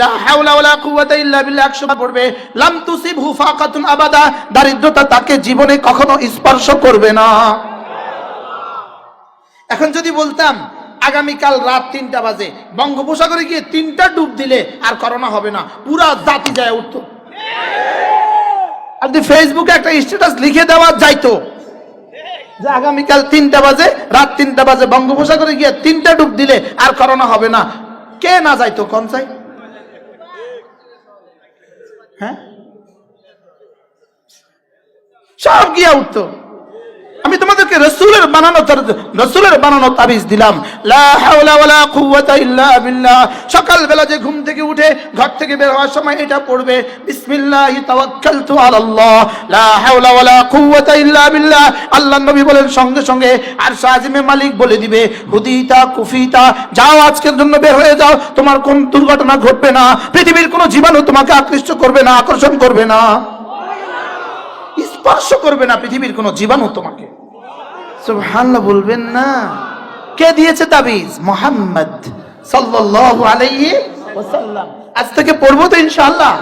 লা হাওলা ওয়ালা কুওয়াতা ইল্লা বিল্লাহ 100 বার পড়বে, লাম তুসিবহু ফাকাতুন আবাদা, দারিদ্রতা তাকে জীবনে কখনো স্পর্শ করবে না। এখন যদি বলতাম আগামীকাল রাত 3টা বাজে বঙ্গোপসাগরে গিয়ে 3টা ডুব দিলে আর করোনা হবে না, পুরা জাতি যায় উঠতো। আর ফেসবুকে একটা স্ট্যাটাস লিখে দেওয়া যাইতো যে আগামীকাল 3টা বাজে, রাত 3টা বাজে বঙ্গোপসাগরে গিয়ে 3টা ডুব দিলে আর করোনা হবে না, কে না যাইতো? কোন চাই? হ্যাঁ, সব গিয়া উঠতো। আমি তোমাদেরকে রসুলের বানানো তাবিজ দিলাম, লা হাওলা ওয়ালা কুওয়াতা ইল্লা বিল্লাহ। সকালবেলা যে ঘুম থেকে উঠে ঘর থেকে বের হওয়ার সময় এটা পড়বে, বিসমিল্লাহি তাওয়াক্কালতু আলাল্লাহ, লা হাওলা ওয়ালা কুওয়াতা ইল্লা বিল্লাহ। আল্লাহর নবী বলেন সঙ্গে সঙ্গে আরশ আজিমের মালিক বলে দিবে, হুদিতা কুফিতা, যাও আজকের জন্য বের হয়ে যাও, তোমার কোন দুর্ঘটনা ঘটবে না, পৃথিবীর কোন জীবাণু তোমাকে আকৃষ্ট করবে না, আকর্ষণ করবে না, স্পর্শ করবে না পৃথিবীর কোন জীবাণু তোমাকে। সুবহানাল্লাহ বলবেন না? কে দিয়েছে তাবিজ? মুহাম্মদ সাল্লাল্লাহু আলাইহি ওয়াসাল্লাম। আজ থেকে পড়বো তো ইনশাআল্লাহ।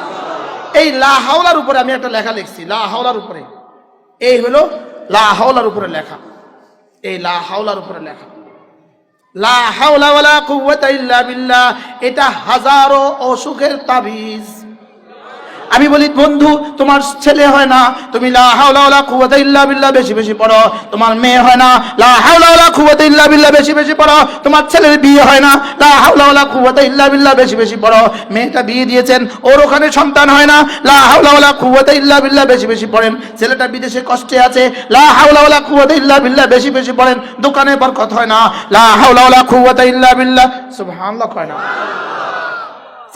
এই লা হাওলার উপরে আমি একটা লেখা লিখছি, লা হাওলার উপরে, এই হলো লা হাওলার উপরে লেখা, এই লা হাওলার উপরে লেখা, লা হাওলা ওয়ালা কুওয়াতা ইল্লা বিল্লাহ। এটা হাজারো অসুখের তাবিজ। আমি বলি বন্ধু, তোমার ছেলে হয় না, তুমি লা হাওলা ওয়ালা কুওয়াতা ইল্লা বিল্লাহ বেশি বেশি পড়ো। তোমার মেয়ে হয় না, লা হাওলা ওয়ালা কুওয়াতা ইল্লা বিল্লাহ বেশি বেশি পড়ো। তোমার ছেলের বিয়ে হয় না, লা হাওলা ওয়ালা কুওয়াতা ইল্লা বিল্লাহ বেশি বেশি পড়ো। মেয়েটা বিয়ে দিয়েছেন, ওর ওখানে সন্তান হয় না, লা হাওলা ওয়ালা কুওয়াতা ইল্লা বিল্লাহ বেশি বেশি পড়েন। ছেলেটা বিদেশে কষ্টে আছে, লা হাওলা ওয়ালা কুওয়াতা ইল্লা বিল্লাহ বেশি বেশি পড়েন। দোকানে বরকত হয় না, লা হাওলা ওয়ালা কুওয়াতা ইল্লা বিল্লাহ। সুবহানাল্লাহ কয় না?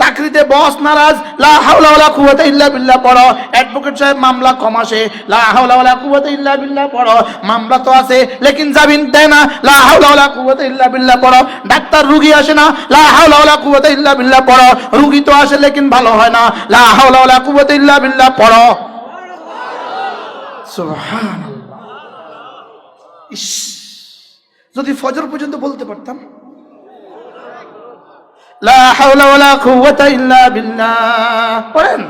চাকরিতে বস নারাজ, লা হাওলা ওয়ালা কুওয়াতা ইল্লা বিল্লাহ পড়ো। অ্যাডভোকেট সাহেব মামলা কম আসে, লা হাওলা ওয়ালা কুওয়াতা ইল্লা বিল্লাহ পড়ো। মামলা তো আছে লেকিন জামিন দেয় না, লা হাওলা ওয়ালা কুওয়াতা ইল্লা বিল্লাহ পড়ো। ডাক্তার রোগী আসে না, লা হাওলা ওয়ালা কুওয়াতা ইল্লা বিল্লাহ পড়ো। রোগী তো আসে লেকিন ভালো হয় না, লা হাওলা ওয়ালা কুওয়াতা ইল্লা বিল্লাহ পড়ো। সুবহানাল্লাহ। ইস, যদি ফজর পর্যন্ত বলতে পারতাম, লা হাওলা ওয়ালা কুওয়াতা ইল্লা বিল্লাহ পড়েন।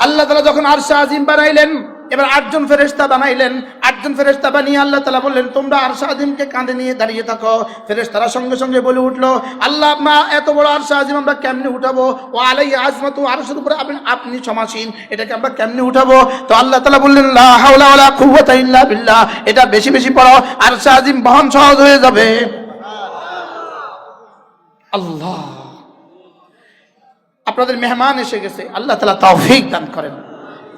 আল্লাহ তাআলা যখন আরশ আজিম বানাইলেন, এবার 8জন ফেরেশতা বানাইলেন। 8জন ফেরেশতা বানিয়ে আল্লাহ তাআলা বললেন, তোমরা আরশ আজিমকে কাঁধে নিয়ে দাঁড়িয়ে থাকো। ফেরেশতারা সঙ্গে সঙ্গে বলে উঠলো, আল্লাহ মা এত বড় আরশ আজিম আমরা কেমনে উঠাবো? ও আলাই আজমাতু, আরশের উপরে আপনি সমাসীন, এটাকে আমরা কেমনে উঠাবো? তো আল্লাহ তাআলা বললেন, লা হাওলা ওয়ালা কুওয়াতা ইল্লা বিল্লাহ, এটা বেশি বেশি পড়ো, আরশ আজিম বহন সহজ হয়ে যাবে। আল্লাহ, আপনাদের মেহমান এসে গেছে, আল্লাহ তাআলা তৌফিক দান করেন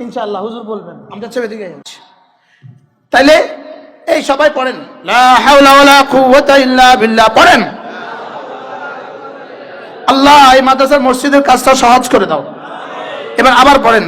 ইনশাআল্লাহ। হুজুর বলবেন, আমরা ছেড়ে দিকে যাচ্ছি। তাইলে এই সবাই পড়েন, লা হাওলা ওয়ালা কুওয়াতা ইল্লা বিল্লাহ পড়েন। আল্লাহ এই মাদ্রাসার মসজিদের কাজটা সহজ করে দাও। এবার আবার পড়েন।